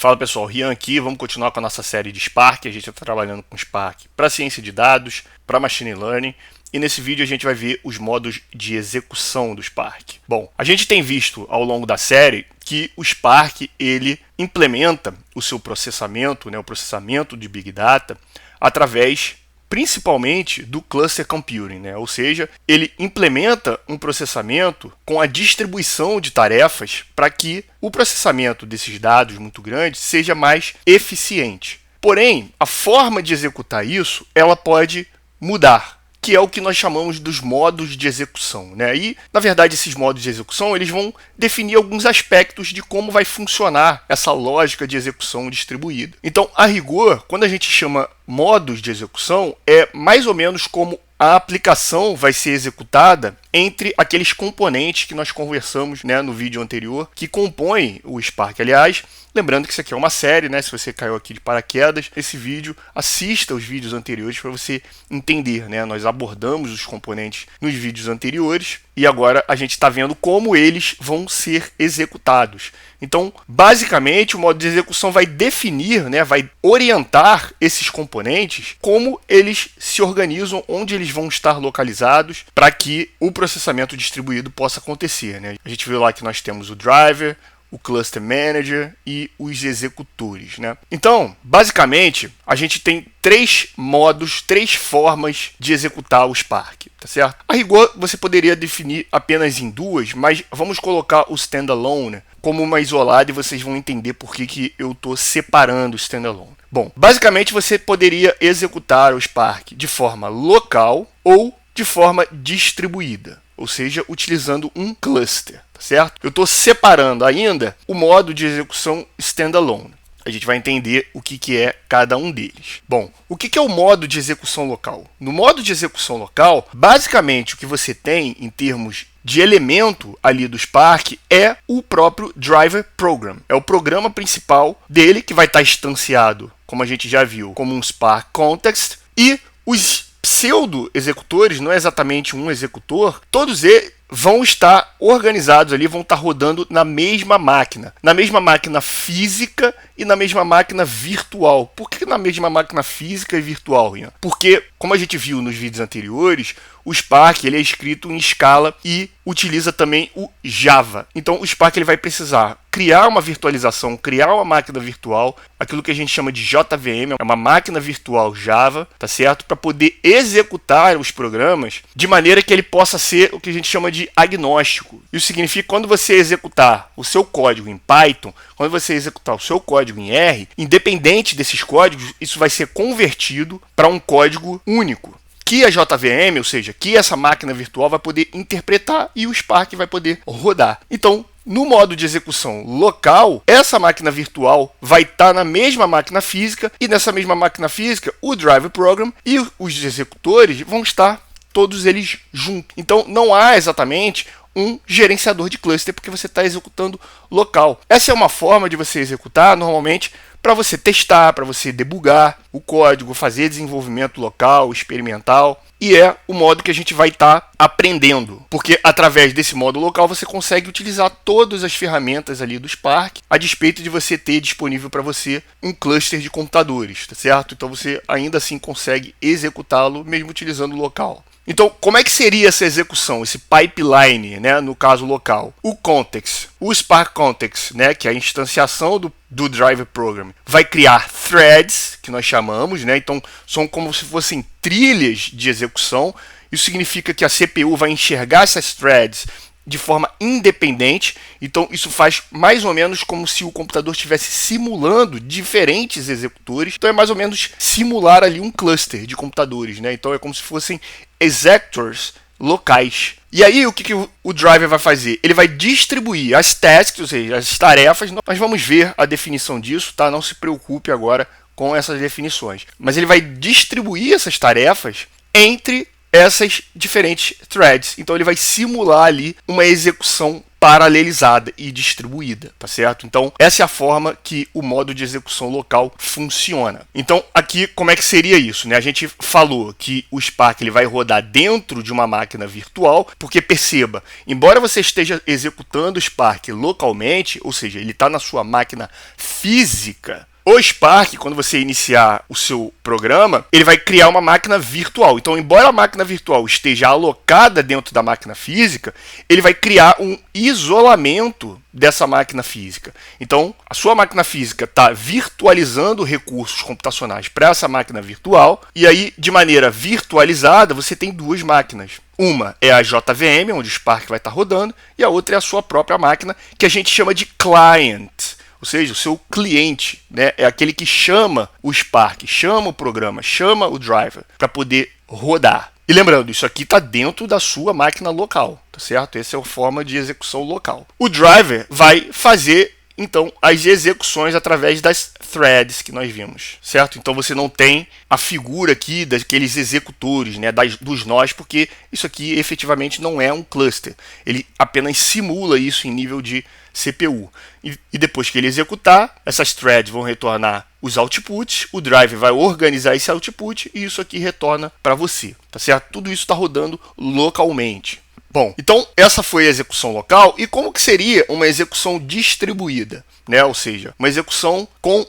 Fala pessoal, Rian aqui, vamos continuar com a nossa série de Spark. A gente está trabalhando com Spark para ciência de dados, para machine learning, e nesse vídeo a gente vai ver os modos de execução do Spark. Bom, a gente tem visto ao longo da série que o Spark ele implementa o seu processamento, o processamento de Big Data, através principalmente do cluster computing, ou seja, ele implementa um processamento com a distribuição de tarefas para que o processamento desses dados muito grandes seja mais eficiente. Porém, a forma de executar isso, ela pode mudar, que é o que nós chamamos dos modos de execução. E, na verdade, esses modos de execução eles vão definir alguns aspectos de como vai funcionar essa lógica de execução distribuída. Então, a rigor, quando a gente chama modos de execução, é mais ou menos como a aplicação vai ser executada entre aqueles componentes que nós conversamos no vídeo anterior, que compõem o Spark. Aliás, lembrando que isso aqui é uma série, se você caiu aqui de paraquedas, esse vídeo, assista os vídeos anteriores para você entender. Nós abordamos os componentes nos vídeos anteriores e agora a gente está vendo como eles vão ser executados. Então, basicamente, o modo de execução vai definir, vai orientar esses componentes, como eles se organizam, onde eles vão estar localizados, para que o processamento distribuído possa acontecer. A gente viu lá que nós temos o driver, o Cluster Manager e os executores. Então, basicamente, a gente tem três modos, três formas de executar o Spark, tá certo? A rigor, você poderia definir apenas em duas, mas vamos colocar o standalone como uma isolada e vocês vão entender por que eu estou separando o standalone. Bom, basicamente você poderia executar o Spark de forma local ou de forma distribuída, ou seja, utilizando um cluster, tá certo? Eu estou separando ainda o modo de execução standalone. A gente vai entender o que é cada um deles. Bom, o que é o modo de execução local? No modo de execução local, basicamente o que você tem em termos de elemento ali do Spark é o próprio Driver Program. É o programa principal dele que vai estar instanciado, como a gente já viu, como um Spark Context, e os pseudo-executores, não é exatamente um executor, todos eles vão estar organizados ali, vão estar rodando na mesma máquina física e na mesma máquina virtual. Por que na mesma máquina física e virtual, Rian? Porque, como a gente viu nos vídeos anteriores, o Spark ele é escrito em Scala e utiliza também o Java. Então, o Spark ele vai precisar criar uma virtualização, criar uma máquina virtual, aquilo que a gente chama de JVM, é uma máquina virtual Java, tá certo? Para poder executar os programas de maneira que ele possa ser o que a gente chama de agnóstico. Isso significa que quando você executar o seu código em Python, quando você executar o seu código em R, independente desses códigos, isso vai ser convertido para um código único, que a JVM, ou seja, que essa máquina virtual vai poder interpretar e o Spark vai poder rodar. Então, no modo de execução local, essa máquina virtual vai estar na mesma máquina física e nessa mesma máquina física, o Driver Program e os executores vão estar todos eles juntos. Então, não há exatamente um gerenciador de cluster porque você está executando local. Essa é uma forma de você executar normalmente para você testar, para você debugar o código, fazer desenvolvimento local, experimental. E é o modo que a gente vai estar aprendendo, porque através desse modo local você consegue utilizar todas as ferramentas ali do Spark, a despeito de você ter disponível para você um cluster de computadores, tá certo? Então você ainda assim consegue executá-lo mesmo utilizando o local. Então, como é que seria essa execução, esse pipeline, no caso local? O context, o Spark Context, que é a instanciação do Driver Program, vai criar threads, que nós chamamos, então são como se fossem trilhas de execução. Isso significa que a CPU vai enxergar essas threads de forma independente, então isso faz mais ou menos como se o computador estivesse simulando diferentes executores, então é mais ou menos simular ali um cluster de computadores, então é como se fossem executors locais. E aí o que o driver vai fazer? Ele vai distribuir as tasks, ou seja, as tarefas, nós vamos ver a definição disso, tá? Não se preocupe agora com essas definições, mas ele vai distribuir essas tarefas entre essas diferentes threads. Então ele vai simular ali uma execução paralelizada e distribuída, tá certo? Então, essa é a forma que o modo de execução local funciona. Então, aqui, como é que seria isso, né? A gente falou que o Spark ele vai rodar dentro de uma máquina virtual, porque perceba, embora você esteja executando o Spark localmente, ou seja, ele está na sua máquina física, o Spark, quando você iniciar o seu programa, ele vai criar uma máquina virtual. Então, embora a máquina virtual esteja alocada dentro da máquina física, ele vai criar um isolamento dessa máquina física. Então, a sua máquina física está virtualizando recursos computacionais para essa máquina virtual, e aí, de maneira virtualizada, você tem duas máquinas. Uma é a JVM, onde o Spark vai estar rodando, e a outra é a sua própria máquina, que a gente chama de client. Ou seja, o seu cliente, né, é aquele que chama o Spark, chama o programa, chama o driver para poder rodar. E lembrando, isso aqui está dentro da sua máquina local, tá certo? Essa é a forma de execução local. O driver vai fazer, então, as execuções através das threads que nós vimos, certo? Então você não tem a figura aqui daqueles executores, né, dos nós, porque isso aqui efetivamente não é um cluster. Ele apenas simula isso em nível de CPU. E depois que ele executar, essas threads vão retornar os outputs, o driver vai organizar esse output e isso aqui retorna para você, tá certo? Tudo isso está rodando localmente. Bom, então essa foi a execução local. E como que seria uma execução distribuída, né? Ou seja, uma execução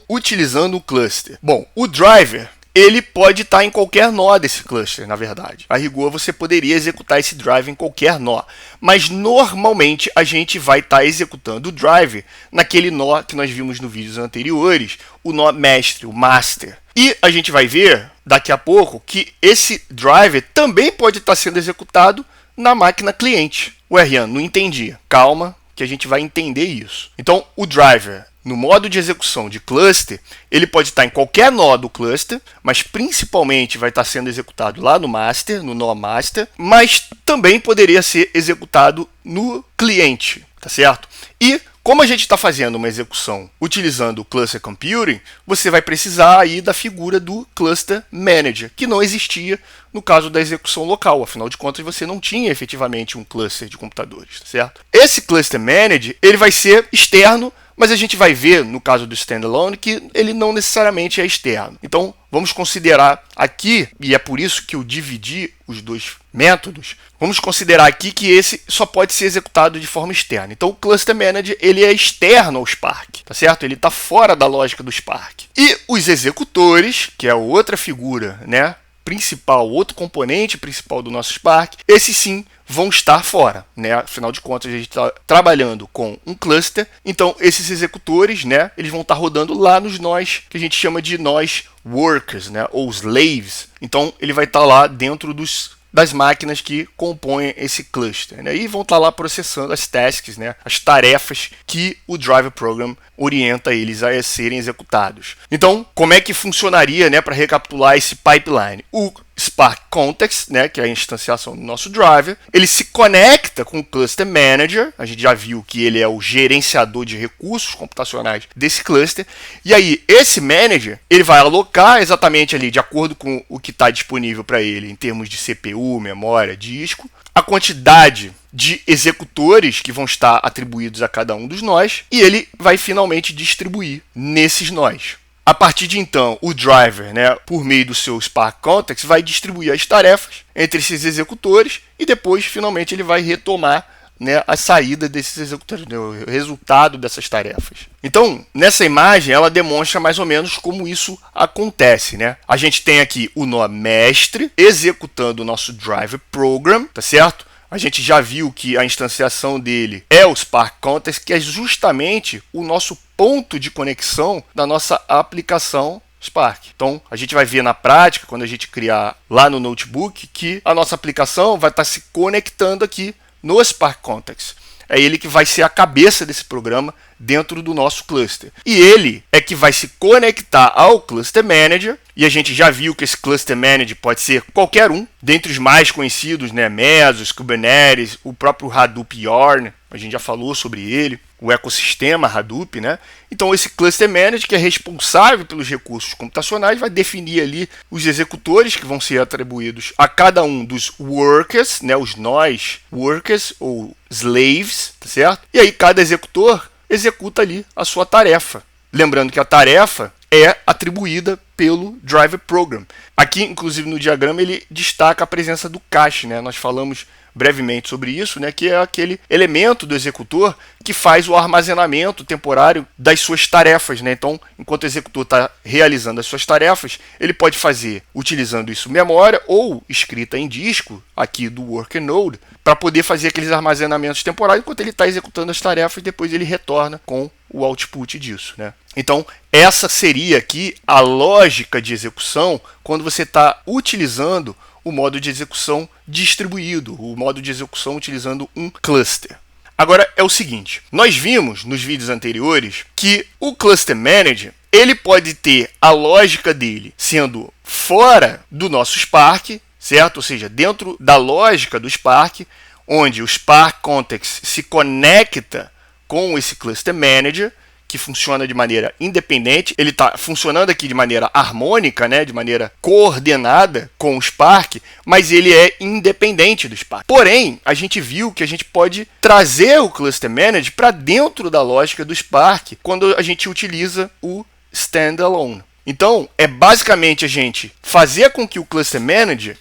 utilizando o cluster. Bom, o driver ele pode estar em qualquer nó desse cluster, na verdade. A rigor, você poderia executar esse driver em qualquer nó. Mas, normalmente, a gente vai estar executando o driver naquele nó que nós vimos nos vídeos anteriores, o nó mestre, o master. E a gente vai ver, daqui a pouco, que esse driver também pode estar sendo executado na máquina cliente. Ué, Rian, não entendi. Calma, que a gente vai entender isso. Então, o driver, no modo de execução de cluster, ele pode estar em qualquer nó do cluster, mas principalmente vai estar sendo executado lá no master, no nó master, mas também poderia ser executado no cliente, tá certo? E como a gente está fazendo uma execução utilizando o Cluster Computing, você vai precisar aí da figura do Cluster Manager, que não existia no caso da execução local. Afinal de contas, você não tinha efetivamente um cluster de computadores, tá certo? Esse Cluster Manager ele vai ser externo, mas a gente vai ver, no caso do standalone, que ele não necessariamente é externo. Então, vamos considerar aqui, e é por isso que eu dividi os dois métodos, vamos considerar aqui que esse só pode ser executado de forma externa. Então, o Cluster Manager ele é externo ao Spark, tá certo? Ele está fora da lógica do Spark. E os executores, que é outra figura, né, principal, outro componente principal do nosso Spark, esses sim vão estar fora, né? Afinal de contas, a gente está trabalhando com um cluster, então esses executores, né, eles vão estar rodando lá nos nós que a gente chama de nós workers, né, ou slaves. Então ele vai estar lá dentro das máquinas que compõem esse cluster, né? E vão estar lá processando as tasks, né? As tarefas que o driver program orienta eles a serem executados. Então, como é que funcionaria, né, para recapitular esse pipeline? O Spark Context, né, que é a instanciação do nosso driver, ele se conecta com o Cluster Manager. A gente já viu que ele é o gerenciador de recursos computacionais desse cluster. E aí, esse manager, ele vai alocar exatamente ali, de acordo com o que está disponível para ele em termos de CPU, memória, disco, a quantidade de executores que vão estar atribuídos a cada um dos nós, e ele vai finalmente distribuir nesses nós. A partir de então, o driver, né, por meio do seu Spark Context, vai distribuir as tarefas entre esses executores e depois, finalmente, ele vai retomar, né, a saída desses executores, né, o resultado dessas tarefas. Então, nessa imagem, ela demonstra mais ou menos como isso acontece, né? A gente tem aqui o nó mestre executando o nosso driver program, tá certo? A gente já viu que a instanciação dele é o Spark Context, que é justamente o nosso ponto de conexão da nossa aplicação Spark. Então, a gente vai ver na prática, quando a gente criar lá no notebook, que a nossa aplicação vai estar se conectando aqui no Spark Context. É ele que vai ser a cabeça desse programa dentro do nosso cluster. E ele é que vai se conectar ao Cluster Manager, e a gente já viu que esse Cluster Manager pode ser qualquer um, dentre os mais conhecidos, né, Mesos, Kubernetes, o próprio Hadoop Yarn. a gente já falou sobre ele, o ecossistema Hadoop, né? Então esse Cluster Manager, que é responsável pelos recursos computacionais, vai definir ali os executores que vão ser atribuídos a cada um dos workers, né? Os nós workers ou slaves, tá certo? E aí cada executor executa ali a sua tarefa. Lembrando que a tarefa é atribuída pelo Driver Program. Aqui, inclusive, no diagrama, ele destaca a presença do cache, né? Nós falamos brevemente sobre isso, né? Que é aquele elemento do executor que faz o armazenamento temporário das suas tarefas, né? Então, enquanto o executor está realizando as suas tarefas, ele pode fazer utilizando isso memória ou escrita em disco, aqui do Worker Node, para poder fazer aqueles armazenamentos temporários enquanto ele está executando as tarefas, depois ele retorna com o output disso, né? Então, essa seria aqui a lógica de execução quando você está utilizando o modo de execução distribuído, o modo de execução utilizando um cluster. Agora é o seguinte, nós vimos nos vídeos anteriores que o Cluster Manager ele pode ter a lógica dele sendo fora do nosso Spark, certo? Ou seja, dentro da lógica do Spark, onde o Spark Context se conecta com esse Cluster Manager, que funciona de maneira independente, ele está funcionando aqui de maneira harmônica, né, de maneira coordenada com o Spark, mas ele é independente do Spark. Porém, a gente viu que a gente pode trazer o Cluster Manager para dentro da lógica do Spark quando a gente utiliza o Standalone. Então, é basicamente a gente fazer com que o Cluster Manager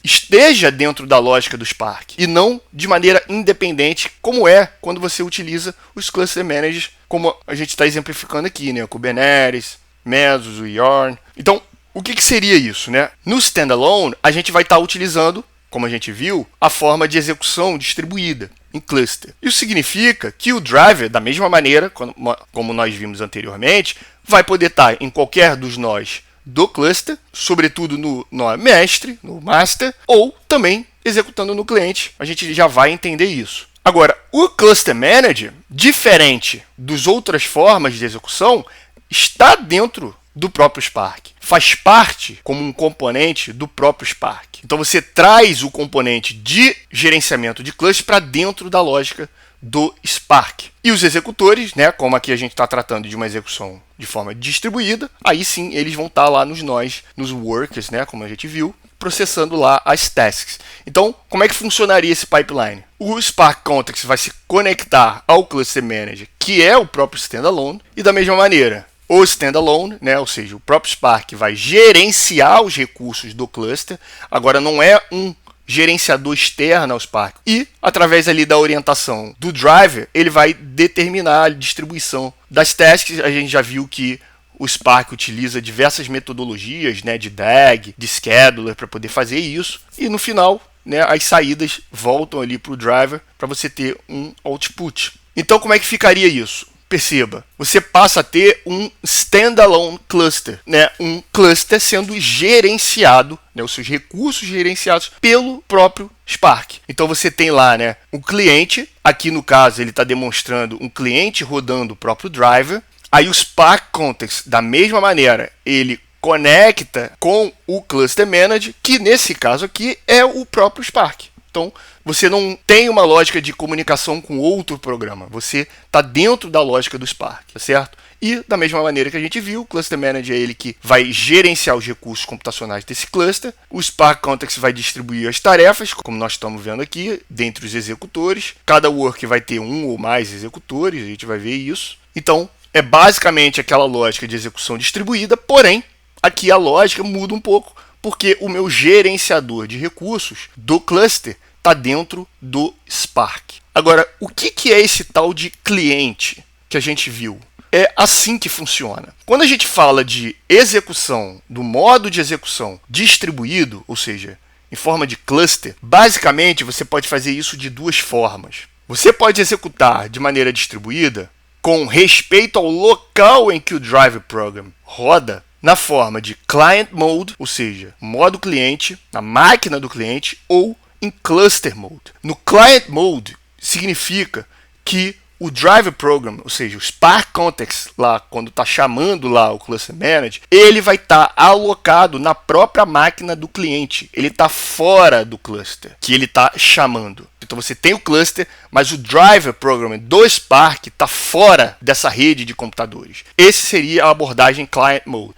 esteja dentro da lógica do Spark e não de maneira independente, como é quando você utiliza os Cluster Managers, como a gente está exemplificando aqui, né? O Kubernetes, Mesos, o Yarn. Então, o que seria isso, né? No Standalone, a gente vai estar utilizando, como a gente viu, a forma de execução distribuída em cluster. Isso significa que o driver, da mesma maneira, como nós vimos anteriormente, vai poder estar em qualquer dos nós do cluster, sobretudo no nó mestre, no master, ou também executando no cliente. A gente já vai entender isso. Agora, o Cluster Manager, diferente das outras formas de execução, está dentro do próprio Spark. Faz parte como um componente do próprio Spark. Então você traz o componente de gerenciamento de cluster para dentro da lógica do Spark. E os executores, né, como aqui a gente está tratando de uma execução de forma distribuída, aí sim eles vão estar lá nos nós, nos workers, né, como a gente viu, processando lá as tasks. Então, como é que funcionaria esse pipeline? O Spark Context vai se conectar ao Cluster Manager, que é o próprio Standalone, e da mesma maneira, o Standalone, né, ou seja, o próprio Spark vai gerenciar os recursos do cluster, agora não é um gerenciador externo ao Spark. E, através ali da orientação do driver, ele vai determinar a distribuição das tasks. A gente já viu que o Spark utiliza diversas metodologias, né, de DAG, de scheduler, para poder fazer isso. E no final, né, as saídas voltam ali para o driver para você ter um output. Então, como é que ficaria isso? Perceba, você passa a ter um standalone cluster, né? Um cluster sendo gerenciado, né? Os seus recursos gerenciados pelo próprio Spark. Então você tem lá, né, um cliente, aqui no caso ele está demonstrando um cliente rodando o próprio driver. Aí o Spark Context, da mesma maneira, ele conecta com o Cluster Manager, que nesse caso aqui é o próprio Spark. Então, você não tem uma lógica de comunicação com outro programa. Você está dentro da lógica do Spark, tá certo? E, da mesma maneira que a gente viu, o Cluster Manager é ele que vai gerenciar os recursos computacionais desse cluster. O Spark Context vai distribuir as tarefas, como nós estamos vendo aqui, dentre os executores. Cada work vai ter um ou mais executores, a gente vai ver isso. Então, é basicamente aquela lógica de execução distribuída, porém, aqui a lógica muda um pouco, porque o meu gerenciador de recursos do cluster está dentro do Spark. Agora, o que é esse tal de cliente que a gente viu? É assim que funciona. Quando a gente fala de execução, do modo de execução distribuído, ou seja, em forma de cluster, basicamente você pode fazer isso de duas formas. Você pode executar de maneira distribuída com respeito ao local em que o Driver Program roda, na forma de Client Mode, ou seja, modo cliente, na máquina do cliente, ou em Cluster Mode. No Client Mode, significa que o driver program, ou seja, o Spark Context, lá quando está chamando lá o Cluster Manager, ele vai estar alocado na própria máquina do cliente. Ele está fora do cluster que ele está chamando. Então você tem o cluster, mas o driver program do Spark está fora dessa rede de computadores. Esse seria a abordagem Client Mode.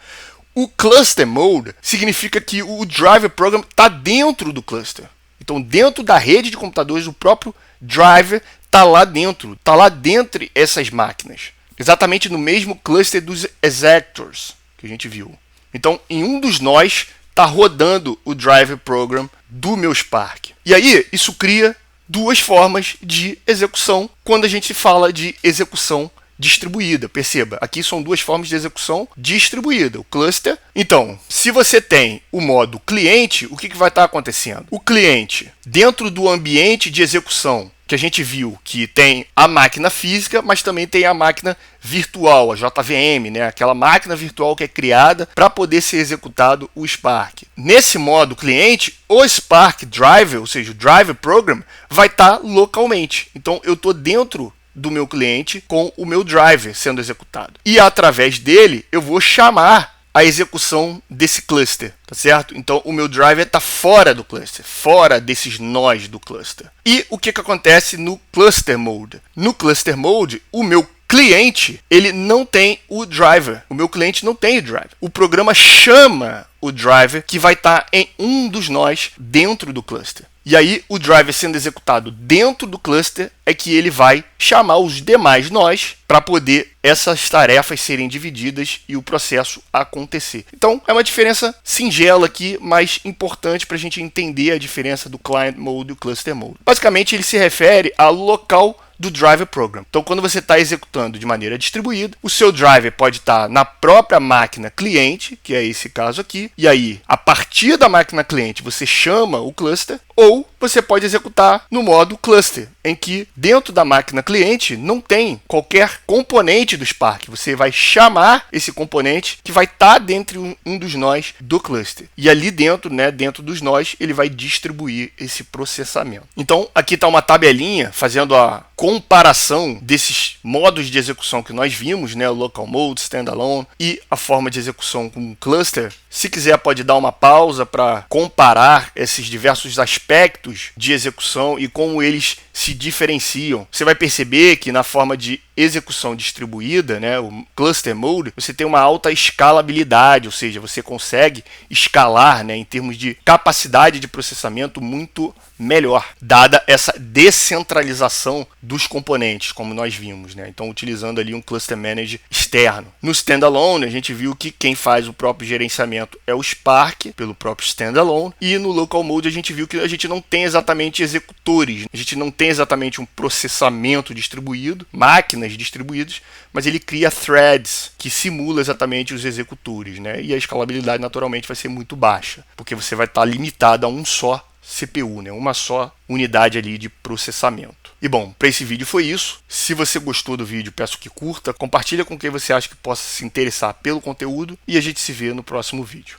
O Cluster Mode significa que o driver program está dentro do cluster. Então, dentro da rede de computadores, o próprio driver está lá dentro, está lá dentre essas máquinas. Exatamente no mesmo cluster dos executors que a gente viu. Então, em um dos nós, está rodando o driver program do meu Spark. E aí, isso cria duas formas de execução quando a gente fala de execução distribuída. Perceba, aqui são duas formas de execução distribuída. O cluster. Então, se você tem o modo cliente, o que vai estar acontecendo? O cliente, dentro do ambiente de execução, que a gente viu que tem a máquina física, mas também tem a máquina virtual, a JVM, né? Aquela máquina virtual que é criada para poder ser executado o Spark. Nesse modo cliente, o Spark Driver, ou seja, o Driver Program, vai estar localmente. Então, eu estou dentro do meu cliente com o meu driver sendo executado. E através dele, eu vou chamar a execução desse cluster, tá certo? Então, o meu driver está fora do cluster, fora desses nós do cluster. E o que acontece no Cluster Mode? No Cluster Mode, o meu cliente, ele não tem o driver. O meu cliente não tem o driver. O programa chama o driver que vai estar em um dos nós dentro do cluster. E aí, o driver sendo executado dentro do cluster é que ele vai chamar os demais nós para poder essas tarefas serem divididas e o processo acontecer. Então, é uma diferença singela aqui, mas importante para a gente entender a diferença do Client Mode e o Cluster Mode. Basicamente, ele se refere ao local do driver program. Então, quando você está executando de maneira distribuída, o seu driver pode estar na própria máquina cliente, que é esse caso aqui, e aí, a partir da máquina cliente, você chama o cluster, ou você pode executar no modo cluster, em que dentro da máquina cliente não tem qualquer componente do Spark. Você vai chamar esse componente que vai estar dentro um dos nós do cluster. E ali dentro, né, dentro dos nós, ele vai distribuir esse processamento. Então, aqui está uma tabelinha fazendo a comparação desses modos de execução que nós vimos, né, o Local Mode, Standalone e a forma de execução com cluster. Se quiser, pode dar uma pausa para comparar esses diversos aspectos de execução e como eles se diferenciam. Você vai perceber que na forma de execução distribuída, né, o Cluster Mode, você tem uma alta escalabilidade, ou seja, você consegue escalar, né, em termos de capacidade de processamento muito melhor, dada essa descentralização dos componentes, como nós vimos, né? Então, utilizando ali um Cluster Manager externo. No Standalone, a gente viu que quem faz o próprio gerenciamento é o Spark, pelo próprio Standalone, e no Local Mode a gente viu que a gente não tem exatamente executores, a gente não tem exatamente um processamento distribuído, máquinas distribuídas, mas ele cria threads que simula exatamente os executores, né? E a escalabilidade naturalmente vai ser muito baixa, porque você vai estar limitado a um só CPU, né? Uma só unidade ali de processamento. E bom, para esse vídeo foi isso. Se você gostou do vídeo, peço que curta, compartilha com quem você acha que possa se interessar pelo conteúdo e a gente se vê no próximo vídeo.